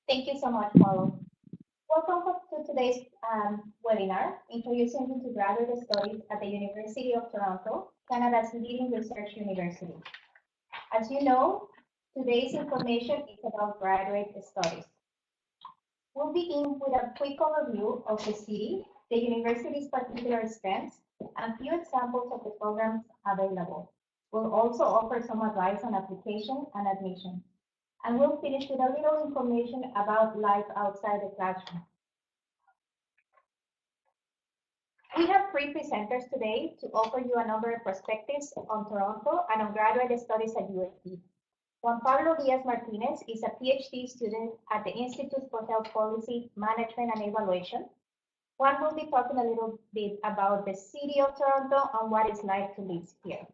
Thank you so much, Paulo. Welcome to today's webinar, Introducing you to Graduate Studies at the University of Toronto, Canada's leading research university. As you know, today's information is about graduate studies. We'll begin with a quick overview of the city, the university's particular strengths, and few examples of the programs available. We'll also offer some advice on application and admission. And we'll finish with a little information about life outside the classroom. We have three presenters today to offer you a number of perspectives on Toronto and on graduate studies at UST. Juan Pablo Diaz-Martinez is a PhD student at the Institute for Health Policy, Management and Evaluation. Juan will be talking a little bit about the city of Toronto and what it's like to live here.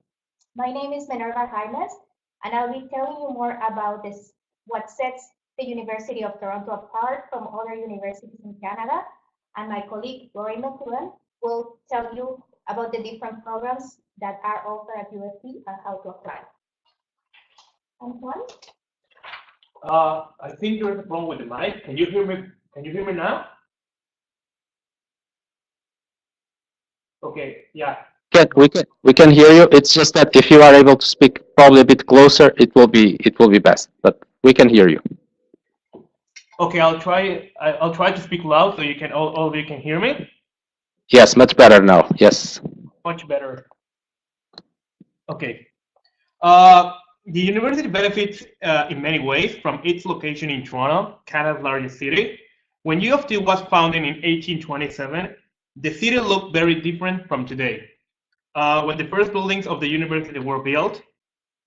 My name is Minerva Jaimes, and I'll be telling you more about this, what sets the University of Toronto apart from other universities in Canada. And my colleague, Rory McLuhan, will tell you about the different programs that are offered at UST and how to apply. And Juan? I think there's a problem with the mic. Can you hear me? Can you hear me now? Okay, yeah. We can hear you. It's just that if you are able to speak probably a bit closer, it will be best. But we can hear you. Okay, I'll try to speak loud so you can all of you can hear me. Yes, much better now. Yes. Much better. Okay. The university benefits in many ways from its location in Toronto, Canada's largest city. When U of T was founded in 1827, the city looked very different from today. When the first buildings of the university were built,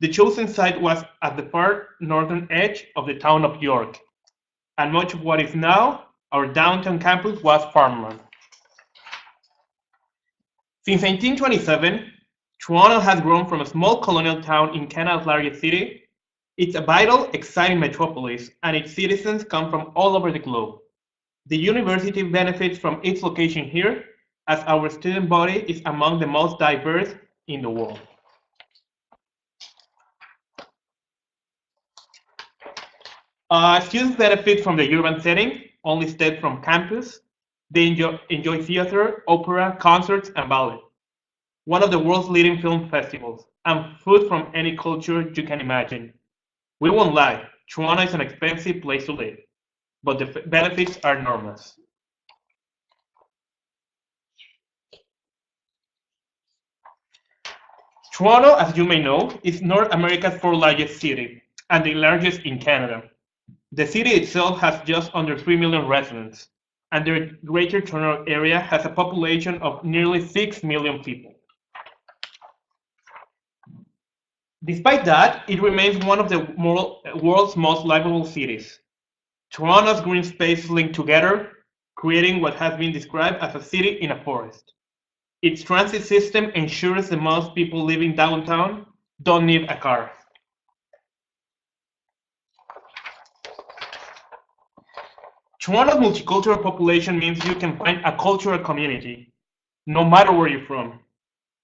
the chosen site was at the far northern edge of the town of York, and much of what is now our downtown campus was farmland. Since 1827, Toronto has grown from a small colonial town in Canada's largest city. It's a vital, exciting metropolis, and its citizens come from all over the globe. The university benefits from its location here, as our student body is among the most diverse in the world. Students benefit from the urban setting, only steps from campus. They enjoy theater, opera, concerts, and ballet, one of the world's leading film festivals, and food from any culture you can imagine. We won't lie, Toronto is an expensive place to live, but the benefits are enormous. Toronto, as you may know, is North America's fourth largest city and the largest in Canada. The city itself has just under 3 million residents, and the Greater Toronto Area has a population of nearly 6 million people. Despite that, it remains one of the world's most livable cities. Toronto's green spaces link together, creating what has been described as a city in a forest. Its transit system ensures that most people living downtown don't need a car. Toronto's multicultural population means you can find a cultural community, no matter where you're from.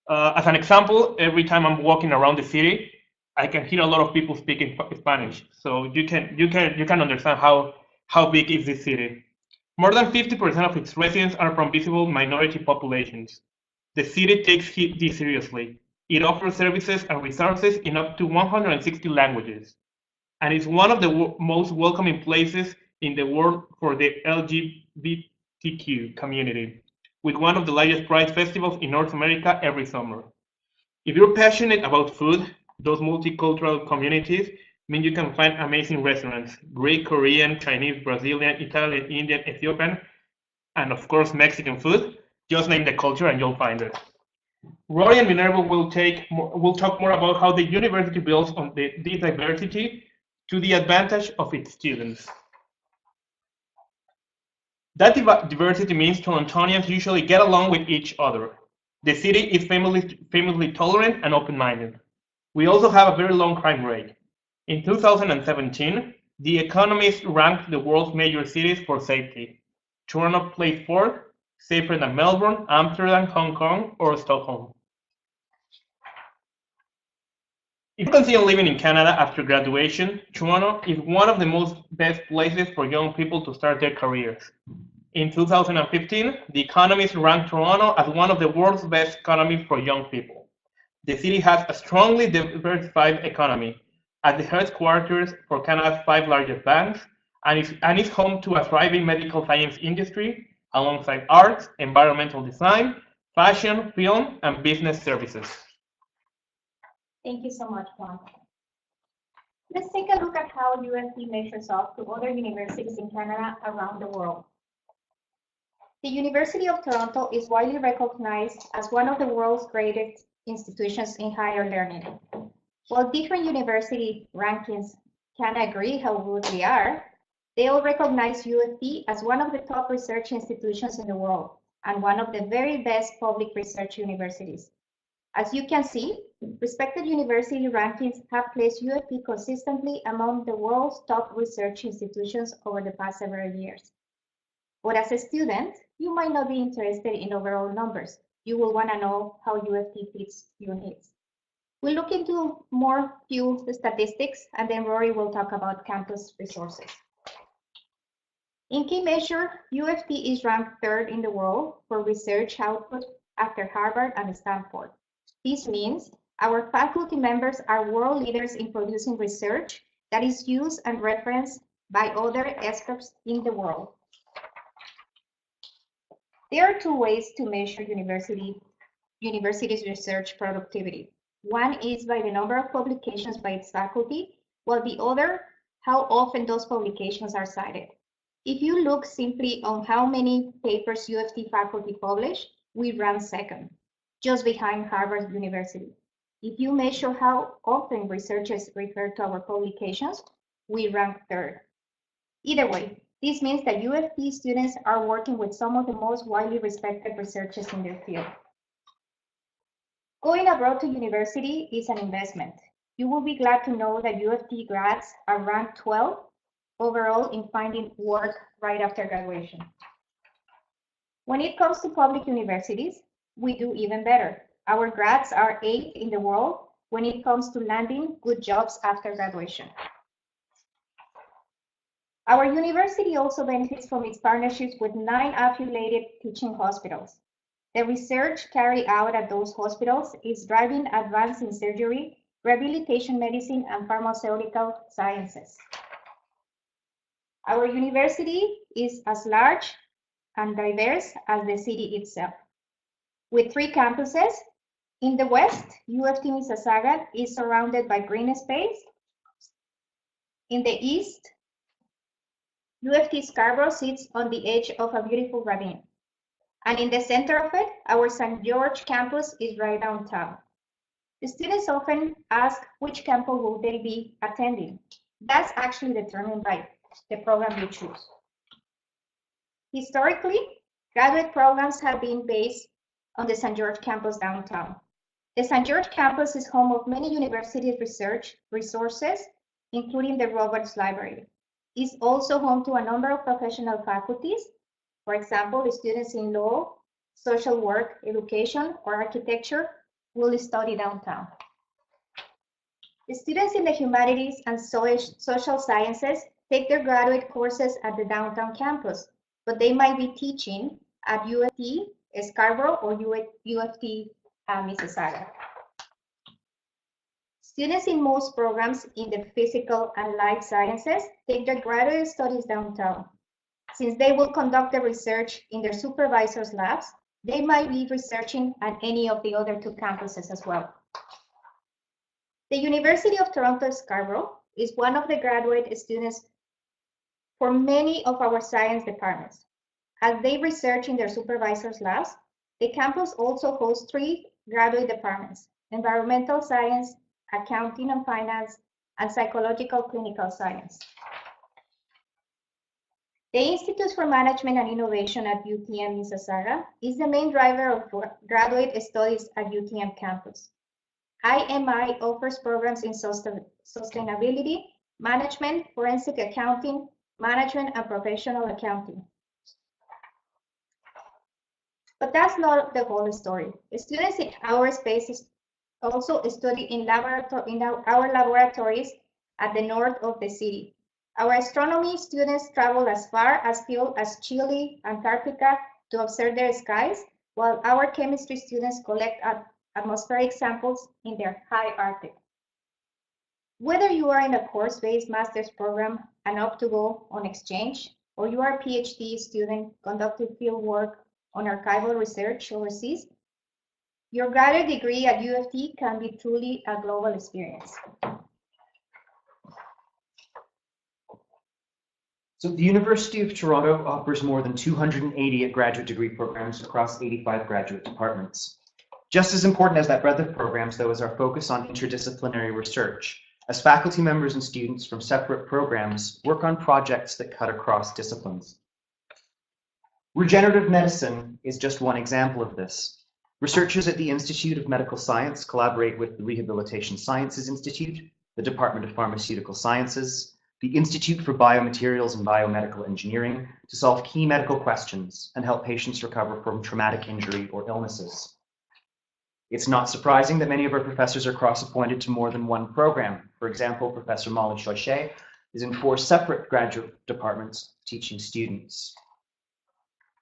As an example, every time I'm walking around the city, I can hear a lot of people speaking Spanish. So you can understand how big is this city. More than 50% of its residents are from visible minority populations. The city takes this seriously. It offers services and resources in up to 160 languages, and is one of the most welcoming places in the world for the LGBTQ community, with one of the largest pride festivals in North America every summer. If you're passionate about food, those multicultural communities mean you can find amazing restaurants, Greek, Korean, Chinese, Brazilian, Italian, Indian, Ethiopian, and of course Mexican food. Just name the culture and you'll find it. Rory and Minerva will talk more about how the university builds on this diversity to the advantage of its students. That diversity means Torontonians usually get along with each other. The city is famously tolerant and open-minded. We also have a very low crime rate. In 2017, The Economist ranked the world's major cities for safety. Toronto placed fourth, safer than Melbourne, Amsterdam, Hong Kong, or Stockholm. If you consider living in Canada after graduation, Toronto is one of the best places for young people to start their careers. In 2015, The Economist ranked Toronto as one of the world's best economies for young people. The city has a strongly diversified economy, as the headquarters for Canada's 5 largest banks, and is home to a thriving medical science industry, alongside arts, environmental design, fashion, film, and business services. Thank you so much, Juan. Let's take a look at how UFT measures up to other universities in Canada around the world. The University of Toronto is widely recognized as one of the world's greatest institutions in higher learning. While different university rankings can agree how good we are, they all recognize UFT as one of the top research institutions in the world and one of the very best public research universities. As you can see, respected university rankings have placed UFT consistently among the world's top research institutions over the past several years. But as a student, you might not be interested in overall numbers. You will want to know how UFT fits your needs. We'll look into few statistics, and then Rory will talk about campus resources. In key measure, UFT is ranked 3rd in the world for research output after Harvard and Stanford. This means our faculty members are world leaders in producing research that is used and referenced by other experts in the world. There are 2 ways to measure universities' research productivity. One is by the number of publications by its faculty, while the other, how often those publications are cited. If you look simply on how many papers UFT faculty publish, we rank 2nd, just behind Harvard University. If you measure how often researchers refer to our publications, we rank 3rd. Either way, this means that UFT students are working with some of the most widely respected researchers in their field. Going abroad to university is an investment. You will be glad to know that UFT grads are ranked 12th overall in finding work right after graduation. When it comes to public universities, we do even better. Our grads are 8th in the world when it comes to landing good jobs after graduation. Our university also benefits from its partnerships with 9 affiliated teaching hospitals. The research carried out at those hospitals is driving advances in surgery, rehabilitation medicine, and pharmaceutical sciences. Our university is as large and diverse as the city itself. With 3 campuses, in the west, UFT Mississauga is surrounded by green space. In the east, UFT Scarborough sits on the edge of a beautiful ravine. And in the center of it, our St. George campus is right downtown. The students often ask which campus will they be attending. That's actually determined by the program you choose. Historically, graduate programs have been based on the St. George campus downtown. The St. George campus is home of many university research resources, including the Roberts Library. It's also home to a number of professional faculties. For example, the students in law, social work, education, or architecture will study downtown. The students in the humanities and social sciences take their graduate courses at the downtown campus, but they might be teaching at UFT Scarborough or UFT Mississauga. Students in most programs in the physical and life sciences take their graduate studies downtown. Since they will conduct the research in their supervisors' labs, they might be researching at any of the other 2 campuses as well. The University of Toronto Scarborough is one of the graduate students for many of our science departments. As they research in their supervisors' labs, the campus also hosts 3 graduate departments: environmental science, accounting and finance, and psychological clinical science. The Institute for Management and Innovation at UTM Mississauga is the main driver of graduate studies at UTM campus. IMI offers programs in sustainability, management, forensic accounting, management, and professional accounting. But that's not the whole story. The students in our space also study in our laboratories at the north of the city. Our astronomy students travel as far afield as Chile, Antarctica to observe their skies, while our chemistry students collect atmospheric samples in their high Arctic. Whether you are in a course-based master's program and opt to go on exchange, or you are a PhD student conducting field work on archival research overseas, your graduate degree at U of T can be truly a global experience. So the University of Toronto offers more than 280 graduate degree programs across 85 graduate departments. Just as important as that breadth of programs, though, is our focus on interdisciplinary research, as faculty members and students from separate programs work on projects that cut across disciplines. Regenerative medicine is just one example of this. Researchers at the Institute of Medical Science collaborate with the Rehabilitation Sciences Institute, the Department of Pharmaceutical Sciences, the Institute for Biomaterials and Biomedical Engineering to solve key medical questions and help patients recover from traumatic injury or illnesses. It's not surprising that many of our professors are cross-appointed to more than one program. For example, Professor Molly Chochet is in 4 separate graduate departments teaching students.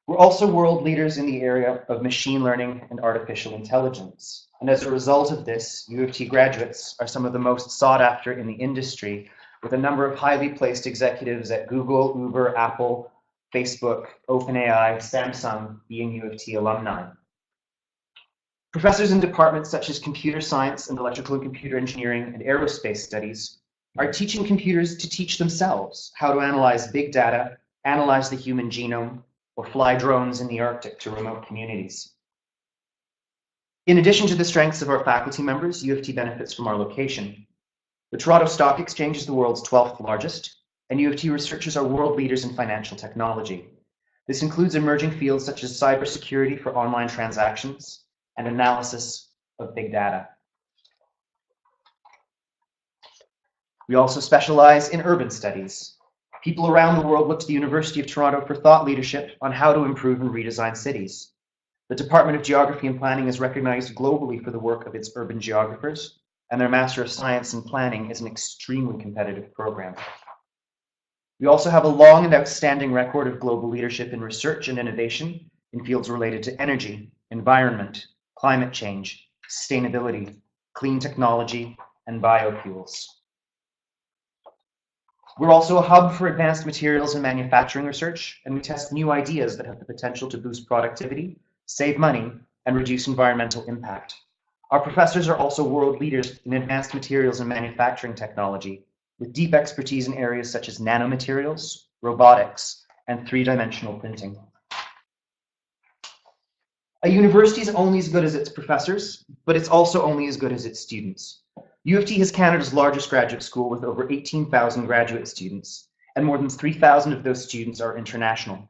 We're also world leaders in the area of machine learning and artificial intelligence. And as a result of this, U of T graduates are some of the most sought after in the industry, with a number of highly placed executives at Google, Uber, Apple, Facebook, OpenAI, Samsung being U of T alumni. Professors in departments such as computer science and electrical and computer engineering and aerospace studies are teaching computers to teach themselves how to analyze big data, analyze the human genome, or fly drones in the Arctic to remote communities. In addition to the strengths of our faculty members, U of T benefits from our location. The Toronto Stock Exchange is the world's 12th largest, and U of T researchers are world leaders in financial technology. This includes emerging fields such as cybersecurity for online transactions and analysis of big data. We also specialize in urban studies. People around the world look to the University of Toronto for thought leadership on how to improve and redesign cities. The Department of Geography and Planning is recognized globally for the work of its urban geographers, and their Master of Science in Planning is an extremely competitive program. We also have a long and outstanding record of global leadership in research and innovation in fields related to energy, environment, climate change, sustainability, clean technology, and biofuels. We're also a hub for advanced materials and manufacturing research, and we test new ideas that have the potential to boost productivity, save money, and reduce environmental impact. Our professors are also world leaders in advanced materials and manufacturing technology, with deep expertise in areas such as nanomaterials, robotics, and 3-dimensional printing. A university is only as good as its professors, but it's also only as good as its students. U of T is Canada's largest graduate school with over 18,000 graduate students, and more than 3,000 of those students are international.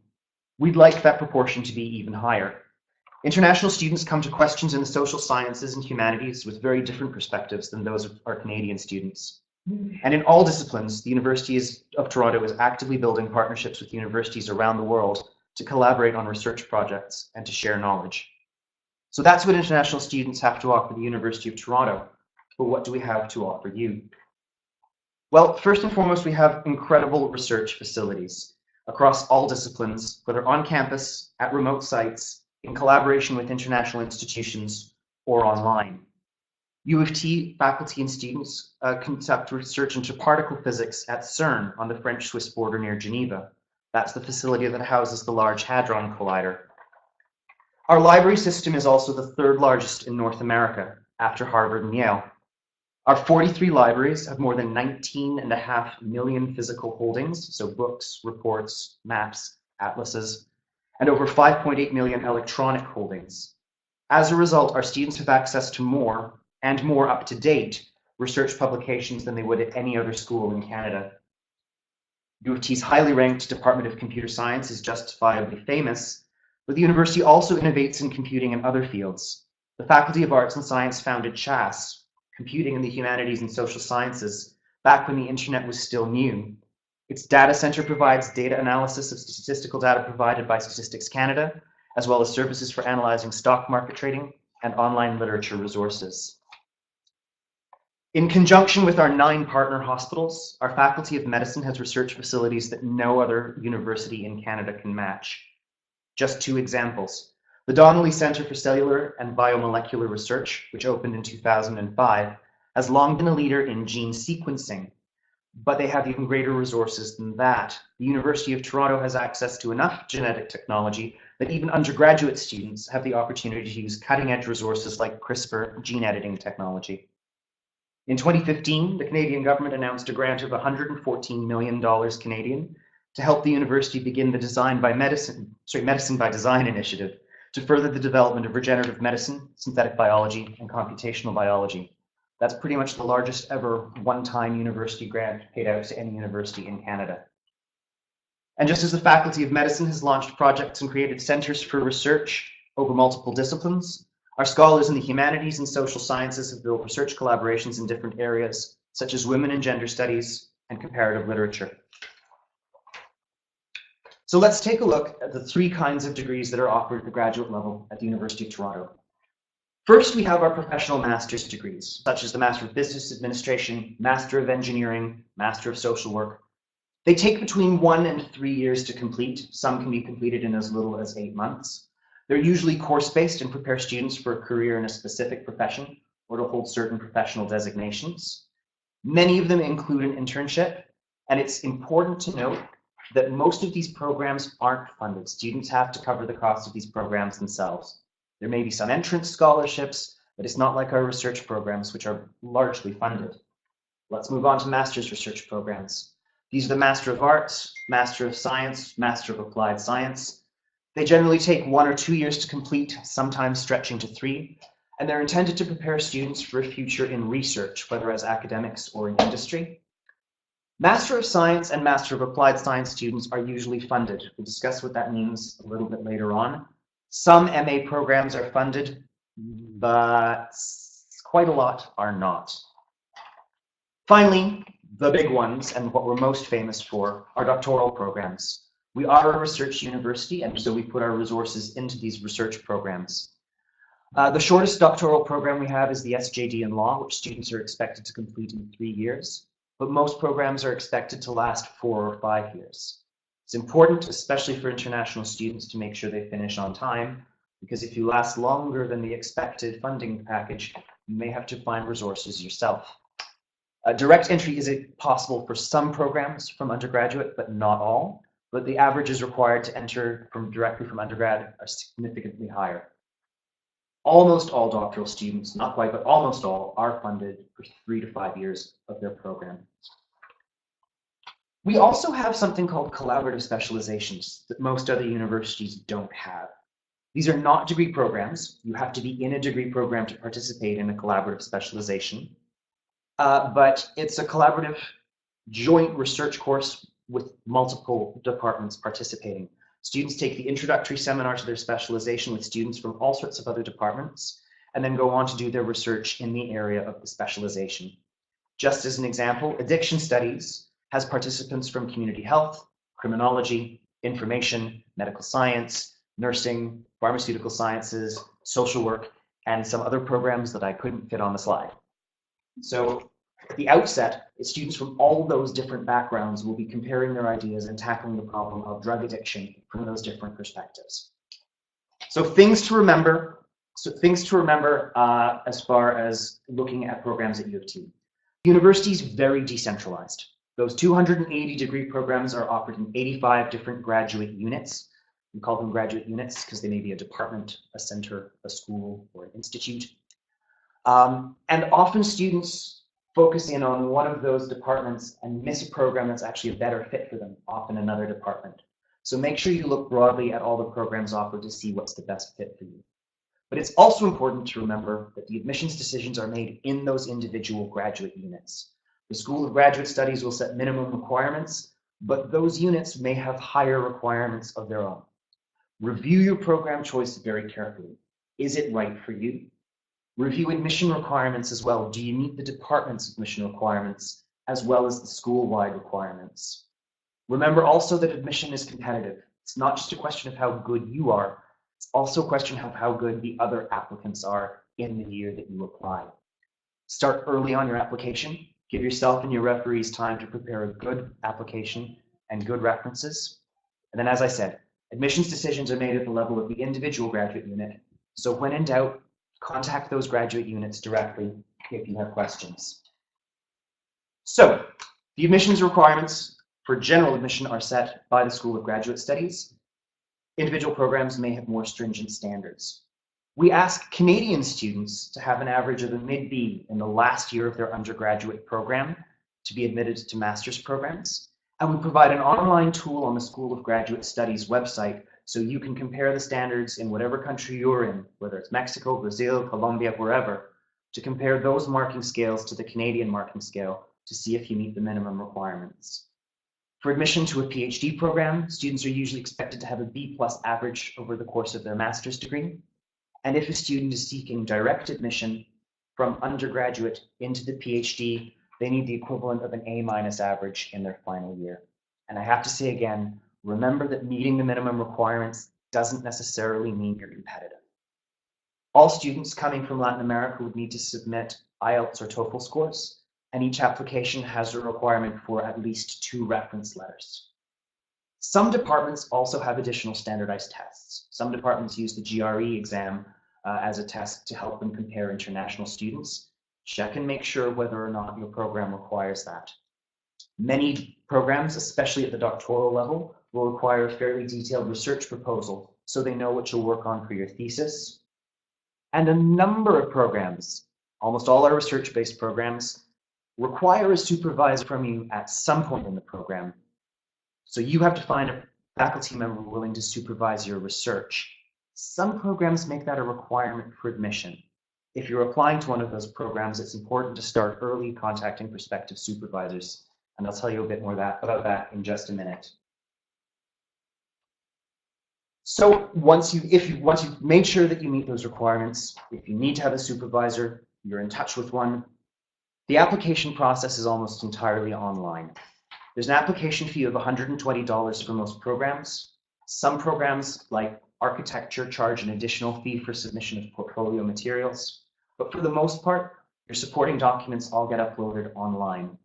We'd like that proportion to be even higher. International students come to questions in the social sciences and humanities with very different perspectives than those of our Canadian students. And in all disciplines, the University of Toronto is actively building partnerships with universities around the world to collaborate on research projects and to share knowledge. So that's what international students have to offer the University of Toronto. But what do we have to offer you? Well, first and foremost, we have incredible research facilities across all disciplines, whether on campus, at remote sites, in collaboration with international institutions, or online. U of T faculty and students conduct research into particle physics at CERN on the French-Swiss border near Geneva. That's the facility that houses the Large Hadron Collider. Our library system is also the 3rd largest in North America, after Harvard and Yale. Our 43 libraries have more than 19.5 million physical holdings, so books, reports, maps, atlases, and over 5.8 million electronic holdings. As a result, our students have access to more and more up-to-date research publications than they would at any other school in Canada. U of T's highly ranked Department of Computer Science is justifiably famous, but the university also innovates in computing and other fields. The Faculty of Arts and Science founded CHAS, Computing in the Humanities and Social Sciences, back when the internet was still new. Its data center provides data analysis of statistical data provided by Statistics Canada, as well as services for analyzing stock market trading and online literature resources. In conjunction with our 9 partner hospitals, our Faculty of Medicine has research facilities that no other university in Canada can match. Just 2 examples. The Donnelly Centre for Cellular and Biomolecular Research, which opened in 2005, has long been a leader in gene sequencing, but they have even greater resources than that. The University of Toronto has access to enough genetic technology that even undergraduate students have the opportunity to use cutting-edge resources like CRISPR gene editing technology. In 2015, the Canadian government announced a grant of $114 million Canadian to help the university begin the Medicine by Design initiative to further the development of regenerative medicine, synthetic biology, and computational biology. That's pretty much the largest ever one-time university grant paid out to any university in Canada. And just as the Faculty of Medicine has launched projects and created centers for research over multiple disciplines, our scholars in the humanities and social sciences have built research collaborations in different areas, such as women and gender studies and comparative literature. So let's take a look at the 3 kinds of degrees that are offered at the graduate level at the University of Toronto. First, we have our professional master's degrees, such as the Master of Business Administration, Master of Engineering, Master of Social Work. They take between 1 and 3 years to complete. Some can be completed in as little as 8 months. They're usually course-based and prepare students for a career in a specific profession or to hold certain professional designations. Many of them include an internship, and it's important to note that most of these programs aren't funded. Students have to cover the cost of these programs themselves. There may be some entrance scholarships, but it's not like our research programs, which are largely funded. Let's move on to master's research programs. These are the Master of Arts, Master of Science, Master of Applied Science. They generally take 1 or 2 years to complete, sometimes stretching to 3, and they're intended to prepare students for a future in research, whether as academics or in industry. Master of Science and Master of Applied Science students are usually funded. We'll discuss what that means a little bit later on. Some MA programs are funded, but quite a lot are not. Finally, the big ones, and what we're most famous for, are doctoral programs. We are a research university, and so we put our resources into these research programs. The shortest doctoral program we have is the SJD in Law, which students are expected to complete in 3 years, but most programs are expected to last 4 or 5 years. It's important, especially for international students, to make sure they finish on time, because if you last longer than the expected funding package, you may have to find resources yourself. Direct entry is possible for some programs from undergraduate, but not all. But the averages required to enter directly from undergrad are significantly higher. Almost all doctoral students, not quite, but almost all, are funded for 3 to 5 years of their program. We also have something called collaborative specializations that most other universities don't have. These are not degree programs. You have to be in a degree program to participate in a collaborative specialization. But it's a collaborative joint research course with multiple departments participating. Students take the introductory seminar to their specialization with students from all sorts of other departments, and then go on to do their research in the area of the specialization. Just as an example, addiction studies has participants from community health, criminology, information, medical science, nursing, pharmaceutical sciences, social work, and some other programs that I couldn't fit on the slide. So at the outset, students from all those different backgrounds will be comparing their ideas and tackling the problem of drug addiction from those different perspectives. So things to remember as far as looking at programs at U of T. The university is very decentralized. Those 280 degree programs are offered in 85 different graduate units. We call them graduate units because they may be a department, a center, a school, or an institute. And often students focus in on one of those departments and miss a program that's actually a better fit for them, often another department. So make sure you look broadly at all the programs offered to see what's the best fit for you. But it's also important to remember that the admissions decisions are made in those individual graduate units. The School of Graduate Studies will set minimum requirements, but those units may have higher requirements of their own. Review your program choice very carefully. Is it right for you? Review admission requirements as well. Do you meet the department's admission requirements as well as the school-wide requirements? Remember also that admission is competitive. It's not just a question of how good you are, it's also a question of how good the other applicants are in the year that you apply. Start early on your application. Give yourself and your referees time to prepare a good application and good references. And then, as I said, admissions decisions are made at the level of the individual graduate unit. So when in doubt, contact those graduate units directly if you have questions. So the admissions requirements for general admission are set by the School of Graduate Studies. Individual programs may have more stringent standards. We ask Canadian students to have an average of a mid-B in the last year of their undergraduate program to be admitted to master's programs. And we provide an online tool on the School of Graduate Studies website so you can compare the standards in whatever country you're in, whether it's Mexico, Brazil, Colombia, wherever, to compare those marking scales to the Canadian marking scale to see if you meet the minimum requirements. For admission to a PhD program, students are usually expected to have a B+ average over the course of their master's degree. And if a student is seeking direct admission from undergraduate into the PhD, they need the equivalent of an A- average in their final year. And I have to say again, remember that meeting the minimum requirements doesn't necessarily mean you're competitive. All students coming from Latin America would need to submit IELTS or TOEFL scores, and each application has a requirement for at least 2 reference letters. Some departments also have additional standardized tests. Some departments use the GRE exam as a test to help them compare international students. Check and make sure whether or not your program requires that. Many programs, especially at the doctoral level, will require a fairly detailed research proposal so they know what you'll work on for your thesis. And a number of programs, almost all our research-based programs, require a supervisor from you at some point in the program. So you have to find a faculty member willing to supervise your research. Some programs make that a requirement for admission. If you're applying to one of those programs, it's important to start early contacting prospective supervisors. And I'll tell you a bit more about that in just a minute. So once you've made sure that you meet those requirements, if you need to have a supervisor, you're in touch with one, the application process is almost entirely online. There's an application fee of $120 for most programs. Some programs, like architecture, charge an additional fee for submission of portfolio materials. But for the most part, your supporting documents all get uploaded online.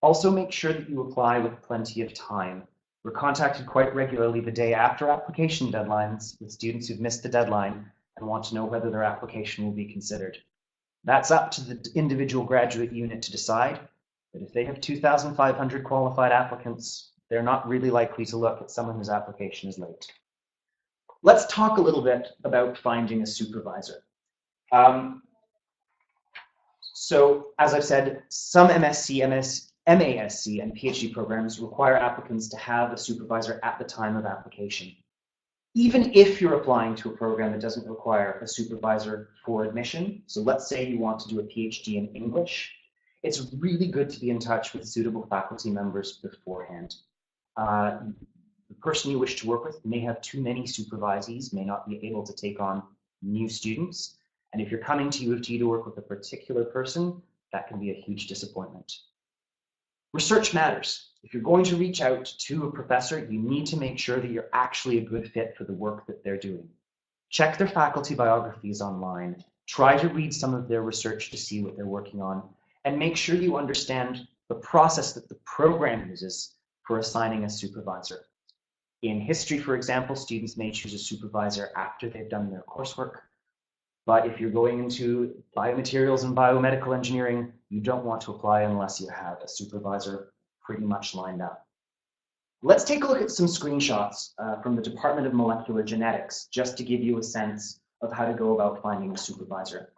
Also, make sure that you apply with plenty of time. We're contacted quite regularly the day after application deadlines with students who've missed the deadline and want to know whether their application will be considered. That's up to the individual graduate unit to decide, but if they have 2,500 qualified applicants, they're not really likely to look at someone whose application is late. Let's talk a little bit about finding a supervisor. So, as I've said, some MSc, MASc, and PhD programs require applicants to have a supervisor at the time of application. Even if you're applying to a program that doesn't require a supervisor for admission, so let's say you want to do a PhD in English, it's really good to be in touch with suitable faculty members beforehand. The person you wish to work with may have too many supervisees, may not be able to take on new students, and if you're coming to U of T to work with a particular person, that can be a huge disappointment. Research matters. If you're going to reach out to a professor, you need to make sure that you're actually a good fit for the work that they're doing. Check their faculty biographies online. Try to read some of their research to see what they're working on, and make sure you understand the process that the program uses for assigning a supervisor. In history, for example, students may choose a supervisor after they've done their coursework. But if you're going into biomaterials and biomedical engineering, you don't want to apply unless you have a supervisor pretty much lined up. Let's take a look at some screenshots from the Department of Molecular Genetics, just to give you a sense of how to go about finding a supervisor.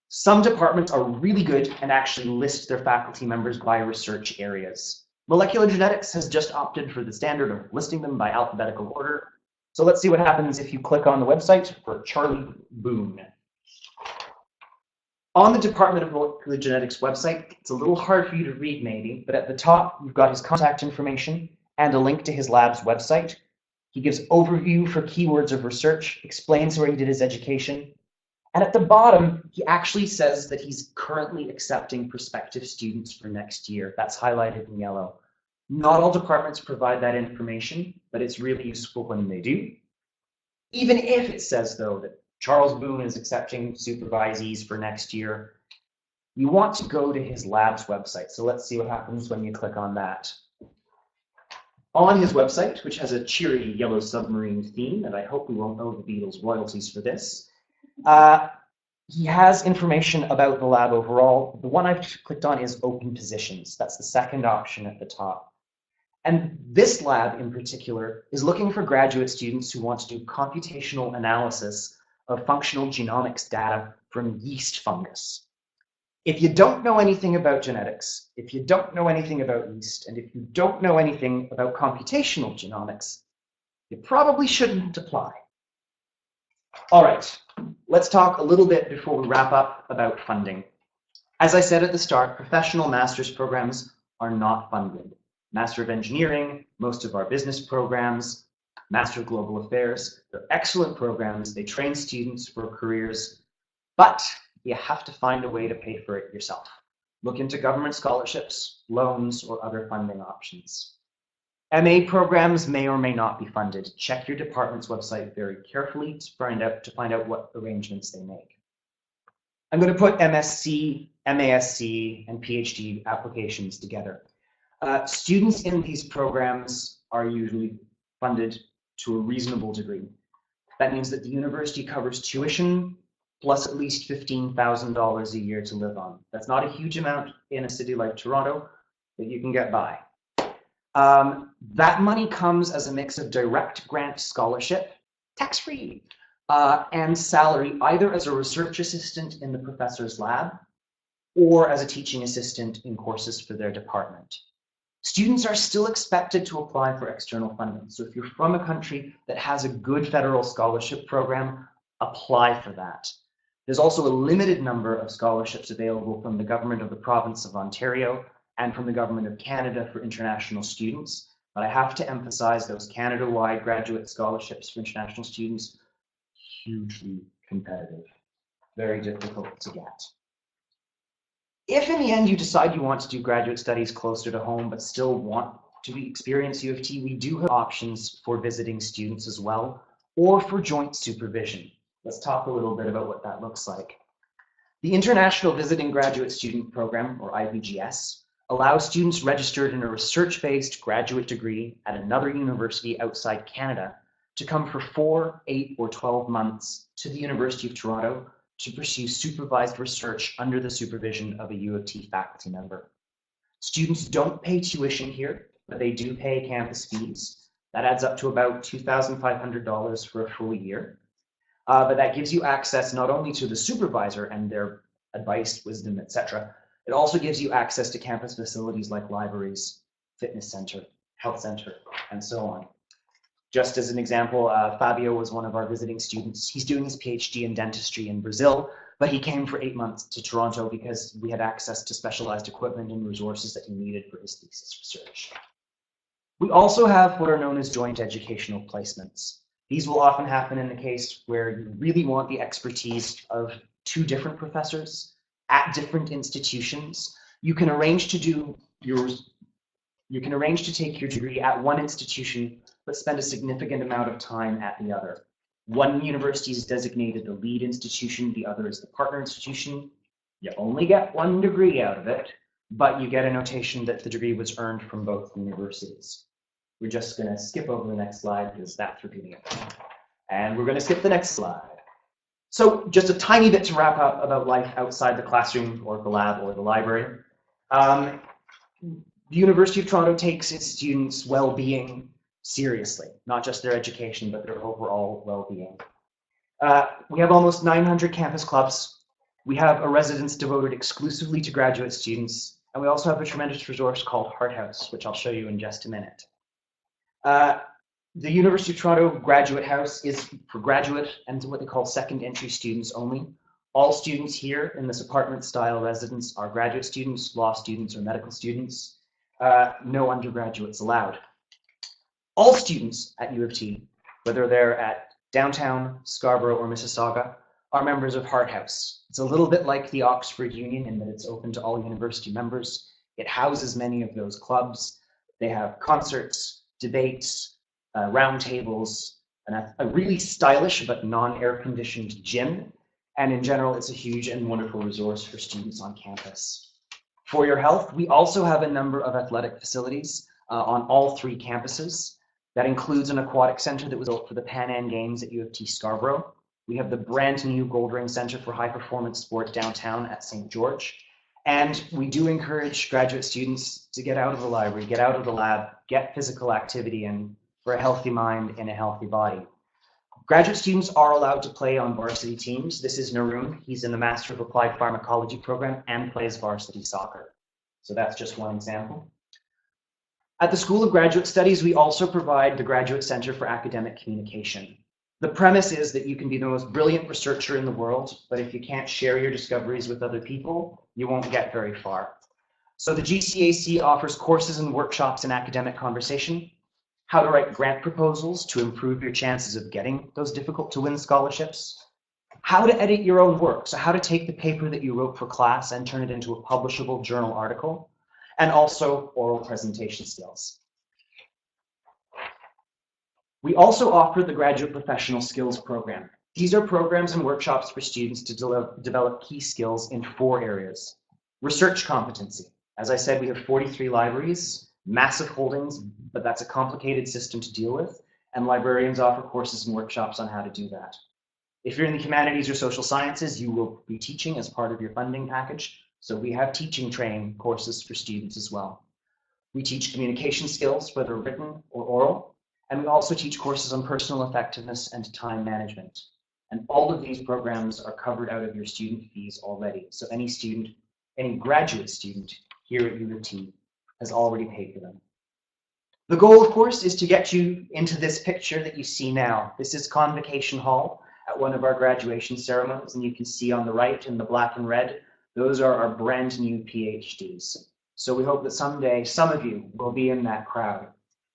Some departments are really good and actually list their faculty members by research areas. Molecular Genetics has just opted for the standard of listing them by alphabetical order. So let's see what happens if you click on the website for Charlie Boone. On the Department of Molecular Genetics website, it's a little hard for you to read maybe, but at the top, you've got his contact information and a link to his lab's website. He gives overview for keywords of research, explains where he did his education, and at the bottom, he actually says that he's currently accepting prospective students for next year. That's highlighted in yellow. Not all departments provide that information, but it's really useful when they do. Even if it says, though, that Charles Boone is accepting supervisees for next year, you want to go to his lab's website. So let's see what happens when you click on that. On his website, which has a cheery yellow submarine theme, and I hope we won't owe the Beatles royalties for this, he has information about the lab overall. The one I've clicked on is open positions. That's the second option at the top. And this lab in particular is looking for graduate students who want to do computational analysis of functional genomics data from yeast fungus. If you don't know anything about genetics, if you don't know anything about yeast, and if you don't know anything about computational genomics, you probably shouldn't apply. All right, let's talk a little bit before we wrap up about funding. As I said at the start, professional master's programs are not funded. Master of Engineering, most of our business programs, Master of Global Affairs, they're excellent programs. They train students for careers, but you have to find a way to pay for it yourself. Look into government scholarships, loans, or other funding options. MA programs may or may not be funded. Check your department's website very carefully to find out what arrangements they make. I'm going to put MSc, MASc, and PhD applications together. Students in these programs are usually funded to a reasonable degree. That means that the university covers tuition plus at least $15,000 a year to live on. That's not a huge amount in a city like Toronto, but you can get by. That money comes as a mix of direct grant scholarship, tax-free, and salary, either as a research assistant in the professor's lab or as a teaching assistant in courses for their department. Students are still expected to apply for external funding. So if you're from a country that has a good federal scholarship program, apply for that. There's also a limited number of scholarships available from the government of the province of Ontario and from the government of Canada for international students. But I have to emphasize those Canada-wide graduate scholarships for international students, hugely competitive, very difficult to get. If in the end you decide you want to do graduate studies closer to home, but still want to experience U of T, we do have options for visiting students as well, or for joint supervision. Let's talk a little bit about what that looks like. The International Visiting Graduate Student Program, or IVGS, allows students registered in a research-based graduate degree at another university outside Canada to come for 4, 8, or 12 months to the University of Toronto to pursue supervised research under the supervision of a U of T faculty member. Students don't pay tuition here, but they do pay campus fees. That adds up to about $2,500 for a full year. But that gives you access not only to the supervisor and their advice, wisdom, etc. It also gives you access to campus facilities like libraries, fitness center, health center, and so on. Just as an example, Fabio was one of our visiting students. He's doing his PhD in dentistry in Brazil, but he came for 8 months to Toronto because we had access to specialized equipment and resources that he needed for his thesis research. We also have what are known as joint educational placements. These will often happen in the case where you really want the expertise of 2 different professors at different institutions. You can arrange to take your degree at one institution, but spend a significant amount of time at the other. One university is designated the lead institution, the other is the partner institution. You only get 1 degree out of it, but you get a notation that the degree was earned from both universities. We're just going to skip over the next slide because that's repeating it. And we're going to skip the next slide. So just a tiny bit to wrap up about life outside the classroom or the lab or the library. The University of Toronto takes its students' well-being seriously, not just their education, but their overall well-being. We have almost 900 campus clubs. We have a residence devoted exclusively to graduate students. And we also have a tremendous resource called Heart House, which I'll show you in just a minute. The University of Toronto Graduate House is for graduate and what they call second entry students only. All students here in this apartment style residence are graduate students, law students, or medical students. No undergraduates allowed. All students at U of T, whether they're at downtown, Scarborough, or Mississauga, are members of Heart House. It's a little bit like the Oxford Union in that it's open to all university members. It houses many of those clubs. They have concerts, debates, round tables, and a really stylish but non-air conditioned gym. And in general, it's a huge and wonderful resource for students on campus. For your health, we also have a number of athletic facilities on all 3 campuses. That includes an aquatic center that was built for the Pan Am Games at U of T Scarborough. We have the brand new Goldring Center for High Performance Sport downtown at St. George. And we do encourage graduate students to get out of the library, get out of the lab, get physical activity in for a healthy mind and a healthy body. Graduate students are allowed to play on varsity teams. This is Narun. He's in the Master of Applied Pharmacology program and plays varsity soccer. So that's just one example. At the School of Graduate Studies, we also provide the Graduate Center for Academic Communication. The premise is that you can be the most brilliant researcher in the world, but if you can't share your discoveries with other people, you won't get very far. So the GCAC offers courses and workshops in academic conversation, how to write grant proposals to improve your chances of getting those difficult to win scholarships, how to edit your own work, so how to take the paper that you wrote for class and turn it into a publishable journal article, and also oral presentation skills. We also offer the Graduate Professional Skills Program. These are programs and workshops for students to develop key skills in 4 areas. Research competency. As I said, we have 43 libraries, massive holdings, but that's a complicated system to deal with, and librarians offer courses and workshops on how to do that. If you're in the humanities or social sciences, you will be teaching as part of your funding package, so we have teaching training courses for students as well. We teach communication skills, whether written or oral, and we also teach courses on personal effectiveness and time management. And all of these programs are covered out of your student fees already. So any student, any graduate student here at U of T has already paid for them. The goal, of course, is to get you into this picture that you see now. This is Convocation Hall at one of our graduation ceremonies, and you can see on the right in the black and red, those are our brand new PhDs. So we hope that someday some of you will be in that crowd.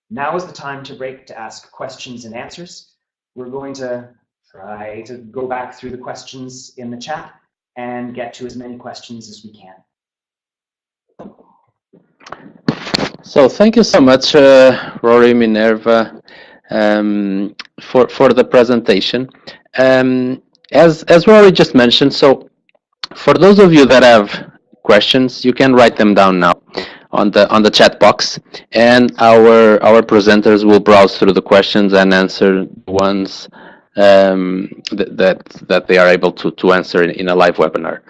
Now is the time to break to ask questions and answers. We're going to try to go back through the questions in the chat and get to as many questions as we can. So thank you so much, Rory, Minerva, for the presentation. As Rory just mentioned, so for those of you that have questions, you can write them down now on the chat box, and our presenters will browse through the questions and answer the ones that they are able to answer in a live webinar.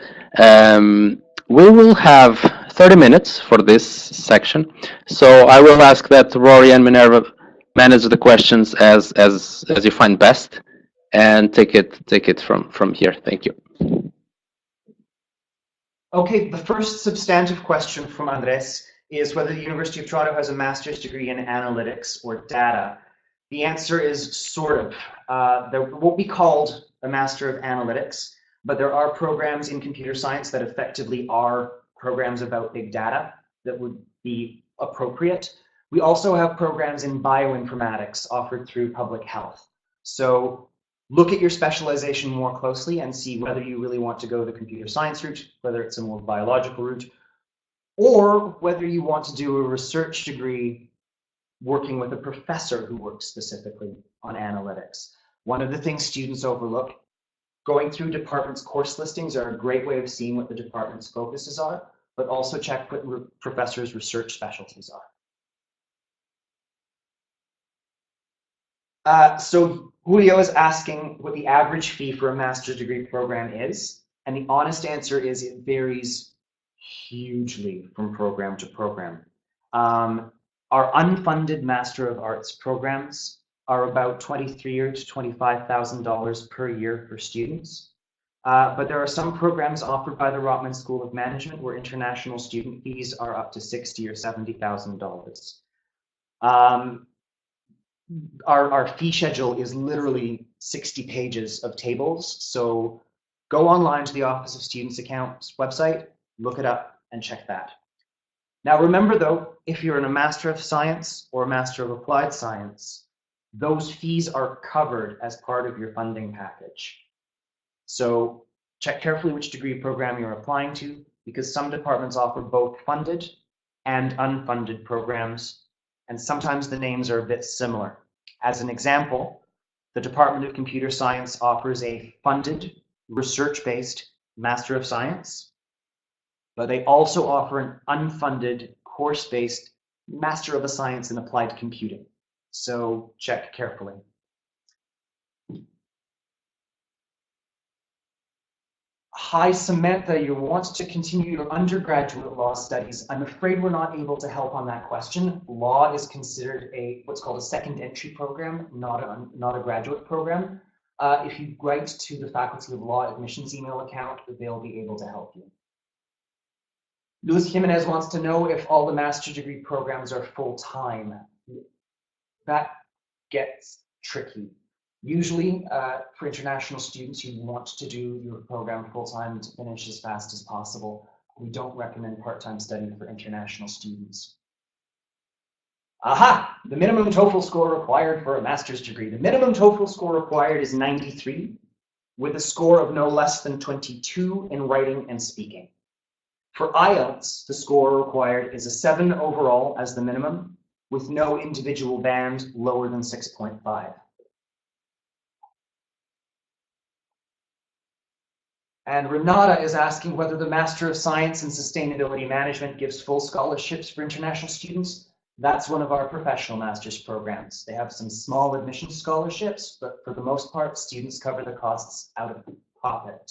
We will have 30 minutes for this section, so I will ask that Rory and Minerva manage the questions as you find best, and take it from here. Thank you. Okay, the first substantive question from Andres is whether the University of Toronto has a master's degree in analytics or data. The answer is sort of. There won't be called a Master of Analytics, but there are programs in computer science that effectively are programs about big data that would be appropriate. We also have programs in bioinformatics offered through public health. So look at your specialization more closely and see whether you really want to go the computer science route, whether it's a more biological route, or whether you want to do a research degree working with a professor who works specifically on analytics. One of the things students overlook, going through departments' course listings are a great way of seeing what the department's focuses are, but also check what professors' research specialties are. So Julio is asking what the average fee for a master's degree program is, and the honest answer is it varies hugely from program to program. Our unfunded Master of Arts programs are about $23,000 to $25,000 per year for students. But there are some programs offered by the Rotman School of Management where international student fees are up to $60,000 or $70,000. Our fee schedule is literally 60 pages of tables. So go online to the Office of Students Accounts website, look it up, and check that. Now remember though, if you're in a Master of Science or a Master of Applied Science, those fees are covered as part of your funding package. So check carefully which degree program you're applying to, because some departments offer both funded and unfunded programs, and sometimes the names are a bit similar. As an example, the Department of Computer Science offers a funded research-based Master of Science, but they also offer an unfunded course-based Master of a Science in Applied Computing. So check carefully. Hi, Samantha, you want to continue your undergraduate law studies. I'm afraid we're not able to help on that question. Law is considered what's called a second entry program, not a graduate program. If you write to the Faculty of Law admissions email account, they'll be able to help you. Luis Jimenez wants to know if all the master's degree programs are full-time. That gets tricky. Usually, for international students, you want to do your program full-time to finish as fast as possible. We don't recommend part-time study for international students. Aha! The minimum TOEFL score required for a master's degree. The minimum TOEFL score required is 93, with a score of no less than 22 in writing and speaking. For IELTS, the score required is a 7 overall as the minimum, with no individual band lower than 6.5. And Renata is asking whether the Master of Science in Sustainability Management gives full scholarships for international students. That's one of our professional master's programs. They have some small admission scholarships, but for the most part, students cover the costs out of pocket.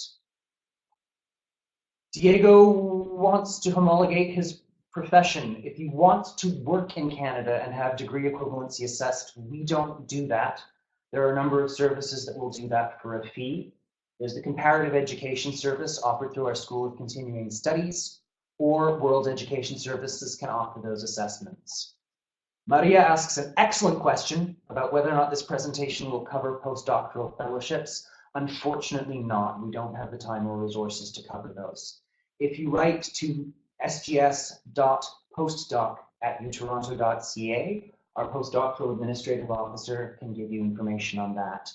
Diego wants to homologate his profession. If you want to work in Canada and have degree equivalency assessed, we don't do that. There are a number of services that will do that for a fee. There's the comparative education service offered through our School of Continuing Studies, or World Education Services can offer those assessments. Maria asks an excellent question about whether or not this presentation will cover postdoctoral fellowships. Unfortunately not. We don't have the time or resources to cover those. If you write to sgs.postdoc@utoronto.ca, our postdoctoral administrative officer can give you information on that.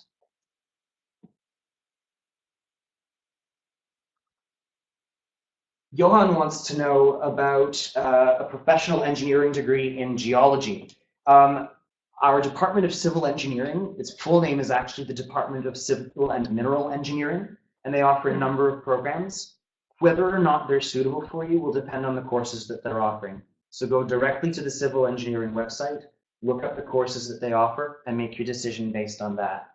Johan wants to know about a professional engineering degree in geology. Our Department of Civil Engineering, its full name is actually the Department of Civil and Mineral Engineering, and they offer a number of programs. Whether or not they're suitable for you will depend on the courses that they're offering. So go directly to the Civil Engineering website, look up the courses that they offer, and make your decision based on that.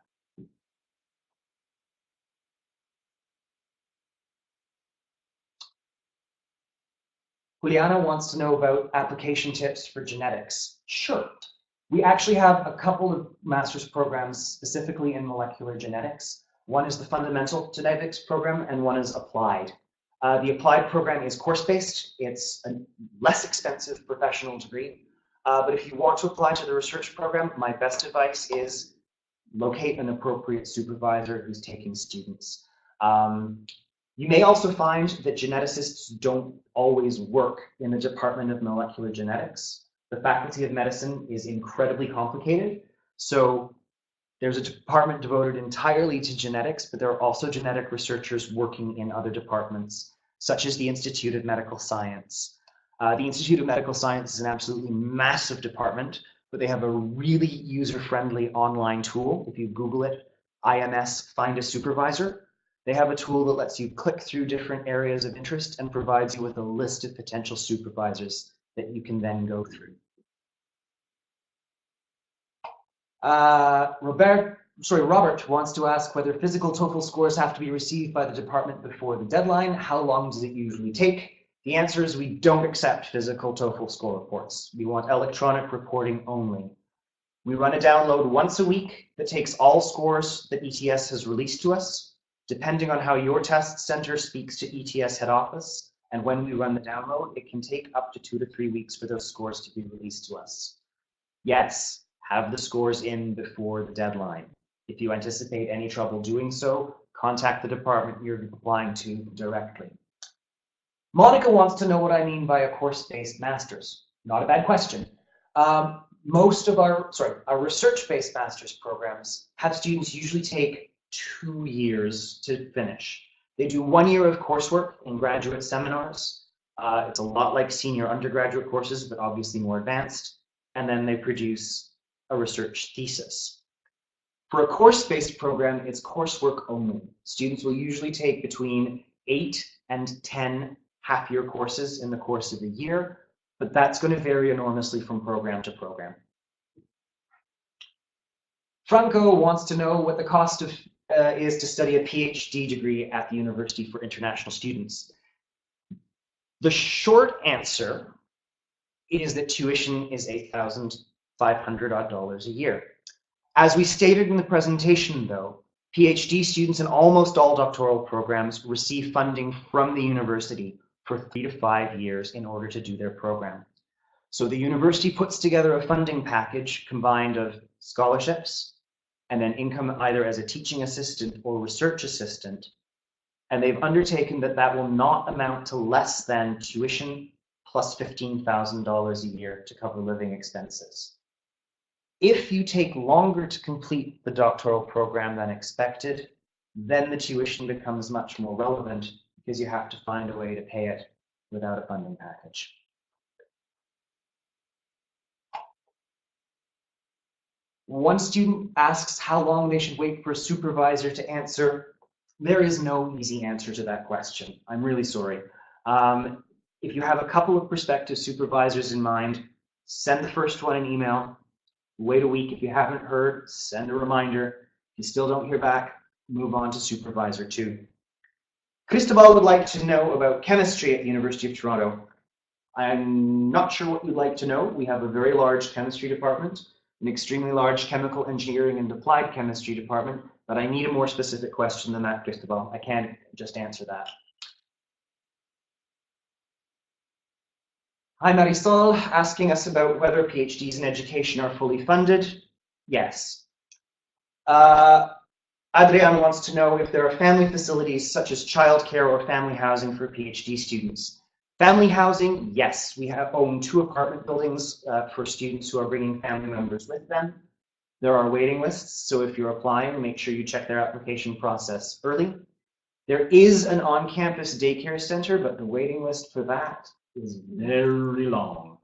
Juliana wants to know about application tips for genetics. Sure. We actually have a couple of master's programs specifically in molecular genetics. One is the fundamental genetics program and one is applied. The applied program is course-based. It's a less expensive professional degree. But if you want to apply to the research program, my best advice is locate an appropriate supervisor who's taking students. You may also find that geneticists don't always work in the Department of Molecular Genetics. The Faculty of Medicine is incredibly complicated. So there's a department devoted entirely to genetics, but there are also genetic researchers working in other departments, such as the Institute of Medical Science. The Institute of Medical Science is an absolutely massive department, but they have a really user-friendly online tool. If you Google it, IMS Find a Supervisor, they have a tool that lets you click through different areas of interest and provides you with a list of potential supervisors that you can then go through. Robert wants to ask whether physical TOEFL scores have to be received by the department before the deadline. How long does it usually take? The answer is we don't accept physical TOEFL score reports. We want electronic reporting only. We run a download once a week that takes all scores that ETS has released to us. Depending on how your test center speaks to ETS head office, and when we run the download, it can take up to 2 to 3 weeks for those scores to be released to us. Yes, have the scores in before the deadline. If you anticipate any trouble doing so, contact the department you're applying to directly. Monica wants to know what I mean by a course-based master's. Not a bad question. Most of our research-based master's programs have students usually take 2 years to finish. They do 1 year of coursework in graduate seminars. It's a lot like senior undergraduate courses, but obviously more advanced. And then they produce a research thesis. For a course-based program, it's coursework only. Students will usually take between 8 and 10 half-year courses in the course of the year, but that's going to vary enormously from program to program. Franco wants to know what the cost of is to study a PhD degree at the University for International Students. The short answer is that tuition is $8,500 a year. As we stated in the presentation, though, PhD students in almost all doctoral programs receive funding from the university for 3 to 5 years in order to do their program. So the university puts together a funding package combined of scholarships and then income either as a teaching assistant or research assistant. And they've undertaken that that will not amount to less than tuition plus $15,000 a year to cover living expenses. If you take longer to complete the doctoral program than expected, then the tuition becomes much more relevant because you have to find a way to pay it without a funding package. One student asks how long they should wait for a supervisor to answer. There is no easy answer to that question. I'm really sorry. If you have a couple of prospective supervisors in mind, send the first one an email. Wait a week. If you haven't heard, send a reminder. If you still don't hear back, move on to supervisor 2. Cristobal would like to know about chemistry at the University of Toronto. I'm not sure what you'd like to know. We have a very large chemistry department, an extremely large chemical engineering and applied chemistry department, but I need a more specific question than that, Cristobal. I can't just answer that. Hi, Marisol, asking us about whether PhDs in education are fully funded. Yes. Adrian wants to know if there are family facilities such as childcare or family housing for PhD students. Family housing, yes. We own 2 apartment buildings for students who are bringing family members with them. There are waiting lists, so if you're applying, make sure you check their application process early. There is an on-campus daycare center, but the waiting list for that is very long.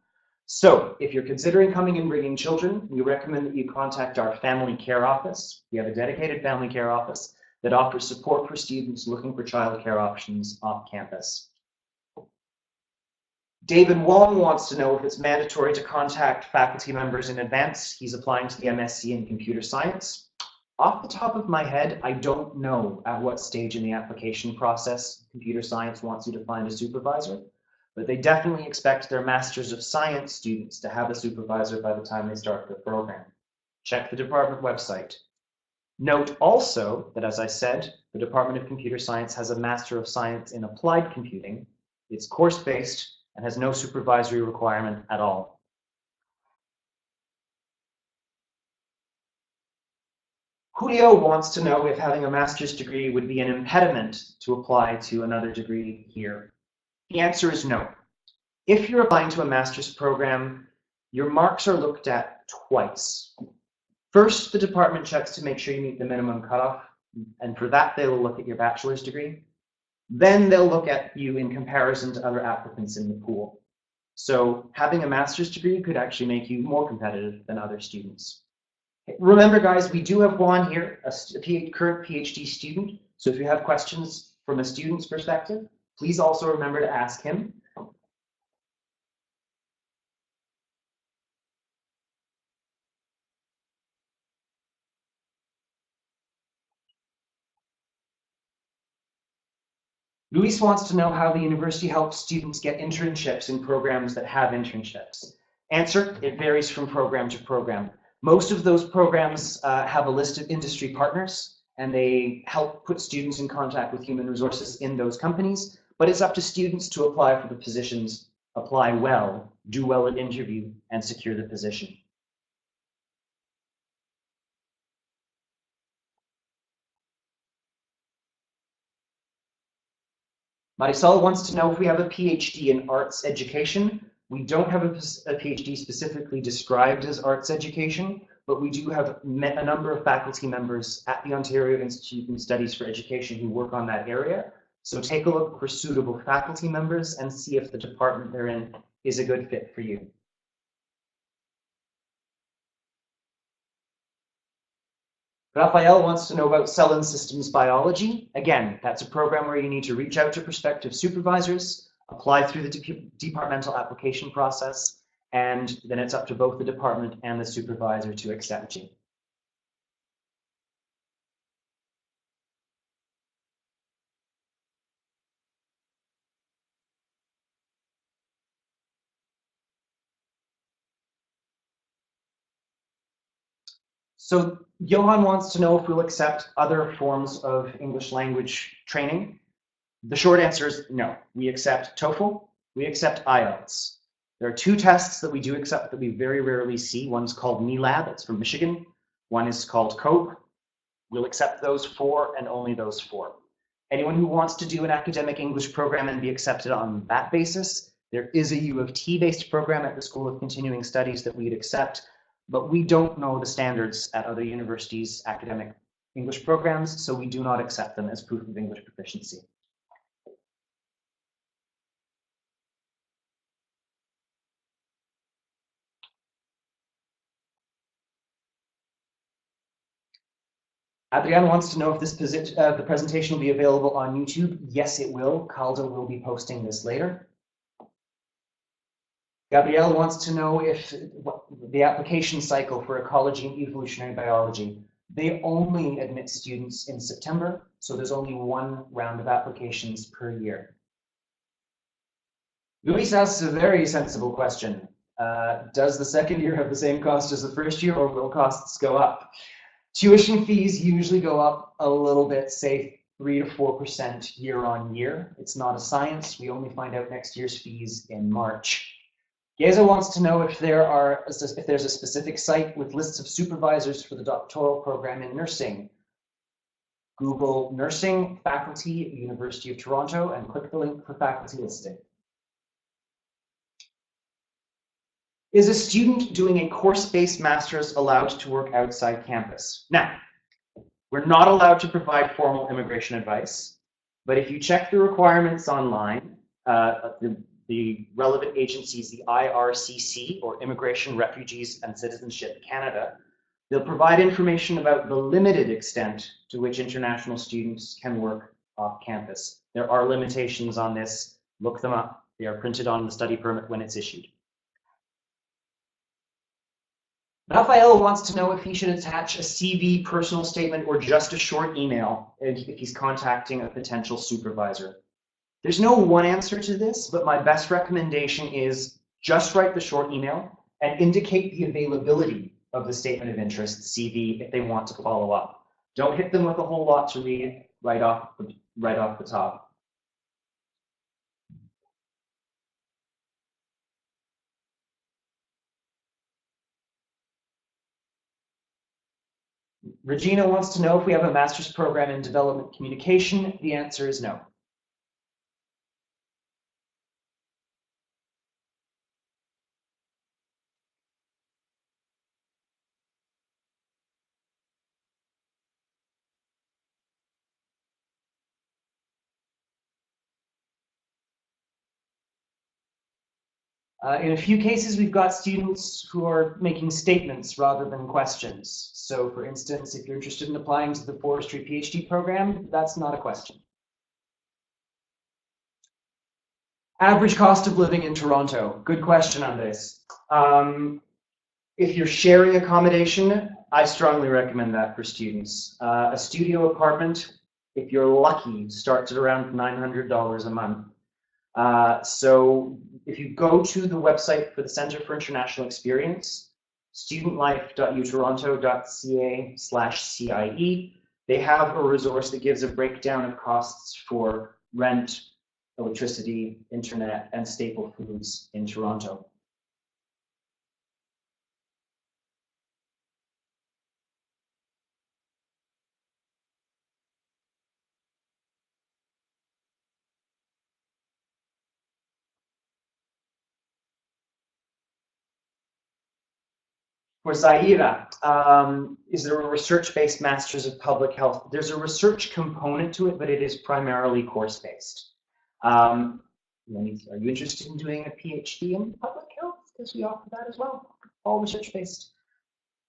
So if you're considering coming and bringing children, we recommend that you contact our family care office. We have a dedicated family care office that offers support for students looking for childcare options off campus. David Wong wants to know if it's mandatory to contact faculty members in advance. He's applying to the MSc in computer science. Off the top of my head, I don't know at what stage in the application process computer science wants you to find a supervisor, but they definitely expect their Masters of Science students to have a supervisor by the time they start their program. Check the department website. Note also that, as I said, the Department of Computer Science has a Master of Science in Applied Computing. It's course-based and has no supervisory requirement at all. Julio wants to know if having a master's degree would be an impediment to apply to another degree here. The answer is no. If you're applying to a master's program, your marks are looked at twice. First, the department checks to make sure you meet the minimum cutoff, and for that, they will look at your bachelor's degree. Then they'll look at you in comparison to other applicants in the pool. So having a master's degree could actually make you more competitive than other students. Remember, guys, we do have Juan here, a current PhD student. So if you have questions from a student's perspective, please also remember to ask him. Luis wants to know how the university helps students get internships in programs that have internships. Answer, it varies from program to program. Most of those programs have a list of industry partners, and they help put students in contact with human resources in those companies, but it's up to students to apply for the positions, apply well, do well at interview, and secure the position. Marisol wants to know if we have a PhD in arts education. We don't have a PhD specifically described as arts education, but we do have a number of faculty members at the Ontario Institute of Studies for Education who work on that area. So take a look for suitable faculty members and see if the department they're in is a good fit for you. Raphael wants to know about cell and systems biology. Again, that's a program where you need to reach out to prospective supervisors, apply through the departmental application process, and then it's up to both the department and the supervisor to accept you. So Johan wants to know if we'll accept other forms of English language training. The short answer is no. We accept TOEFL, we accept IELTS. There are two tests that we do accept that we very rarely see. One's called NELAB, it's from Michigan. One is called COPE. We'll accept those four and only those four. Anyone who wants to do an academic English program and be accepted on that basis, there is a U of T-based program at the School of Continuing Studies that we'd accept, but we don't know the standards at other universities' academic English programs, so we do not accept them as proof of English proficiency. Adrian wants to know if the presentation will be available on YouTube. Yes, it will. CALDO will be posting this later. Gabrielle wants to know if the application cycle for ecology and evolutionary biology, they only admit students in September, so there's only one round of applications per year. Luis asks a very sensible question. Does the second year have the same cost as the first year, or will costs go up? Tuition fees usually go up a little bit, say 3 to 4% year on year. It's not a science. We only find out next year's fees in March. Geza wants to know if there's a specific site with lists of supervisors for the doctoral program in nursing. Google nursing faculty at University of Toronto and click the link for faculty listing. Is a student doing a course-based master's allowed to work outside campus? Now, we're not allowed to provide formal immigration advice, but if you check the requirements online, the relevant agencies, the IRCC, or Immigration, Refugees and Citizenship Canada, they'll provide information about the limited extent to which international students can work off campus. There are limitations on this. Look them up. They are printed on the study permit when it's issued. Raphael wants to know if he should attach a CV, personal statement, or just a short email if he's contacting a potential supervisor. There's no one answer to this, but my best recommendation is just write the short email and indicate the availability of the statement of interest, CV, if they want to follow up. Don't hit them with a whole lot to read right off the top. Regina wants to know if we have a master's program in development communication. The answer is no. In a few cases, we've got students who are making statements rather than questions. So for instance, if you're interested in applying to the forestry PhD program, that's not a question. Average cost of living in Toronto. Good question on this. If you're sharing accommodation, I strongly recommend that for students. A studio apartment, if you're lucky, starts at around $900 a month. So if you go to the website for the Centre for International Experience, studentlife.utoronto.ca/CIE, they have a resource that gives a breakdown of costs for rent, electricity, internet, and staple foods in Toronto. For Zaira, is there a research-based Masters of Public Health? There's a research component to it, but it is primarily course-based. Are you interested in doing a PhD in public health? Because we offer that as well, all research-based.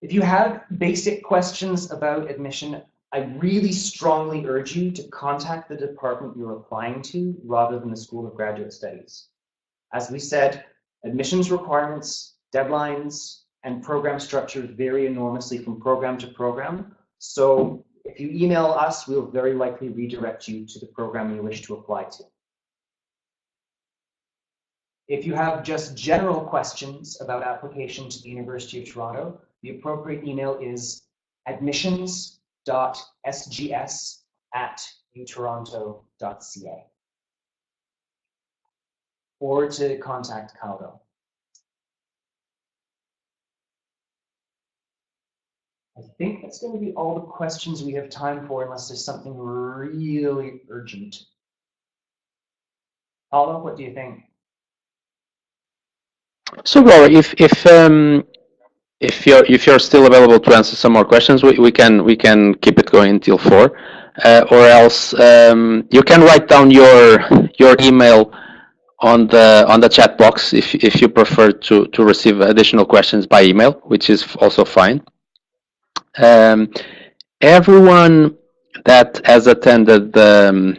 If you have basic questions about admission, I really strongly urge you to contact the department you're applying to rather than the School of Graduate Studies. As we said, admissions requirements, deadlines, and program structures vary enormously from program to program. So if you email us, we'll very likely redirect you to the program you wish to apply to. If you have just general questions about application to the University of Toronto, the appropriate email is admissions.sgs@utoronto.ca, or to contact CALDO. I think that's going to be all the questions we have time for, unless there's something really urgent. CALDO, what do you think? So, Rory, if you're still available to answer some more questions, we can keep it going until 4, or else you can write down your email on the chat box if you prefer to receive additional questions by email, which is also fine. Everyone that has attended the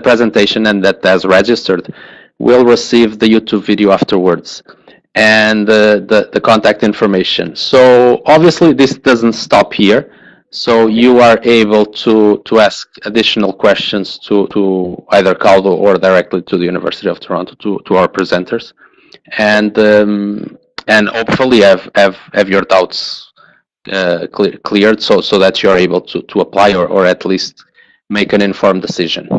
presentation and that has registered will receive the YouTube video afterwards and the contact information. So obviously this doesn't stop here. So you are able to ask additional questions to either CALDO or directly to the University of Toronto, to our presenters, and hopefully have your doubts cleared so that you're able to apply or at least make an informed decision.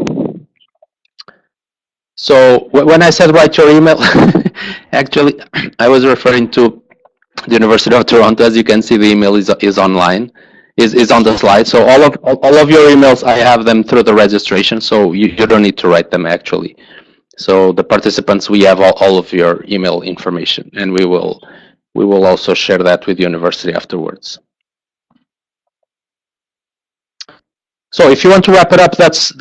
So when I said write your email, actually I was referring to the University of Toronto. As you can see, the email is online, is on the slide. So all of your emails, I have them through the registration, so you don't need to write them actually. So the participants, we have all of your email information, and we will also share that with the university afterwards. So if you want to wrap it up, that's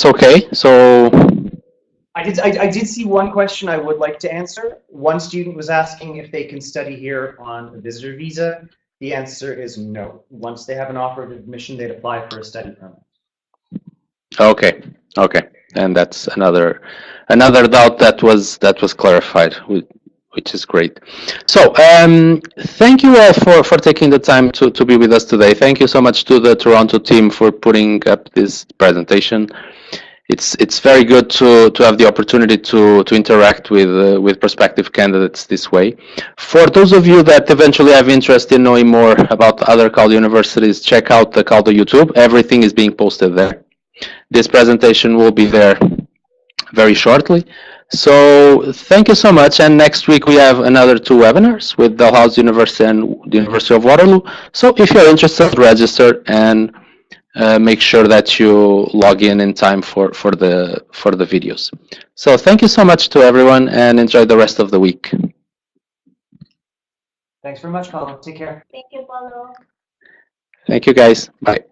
okay. So I did see one question I would like to answer. One student was asking if they can study here on a visitor visa. The answer is no. Once they have an offer of admission, they'd apply for a study permit. Okay, and that's another doubt that was clarified, which is great. So thank you all for taking the time to be with us today. Thank you so much to the Toronto team for putting up this presentation. It's very good to have the opportunity to interact with prospective candidates this way. For those of you that eventually have interest in knowing more about other CALDO universities, check out the CALDO YouTube. Everything is being posted there. This presentation will be there very shortly. So thank you so much. And next week we have another 2 webinars with Dalhousie University and the University of Waterloo. So if you're interested, register and make sure that you log in time for the videos. So thank you so much to everyone, and enjoy the rest of the week. Thanks very much, Paulo. Take care. Thank you, Paulo. Thank you, guys. Bye.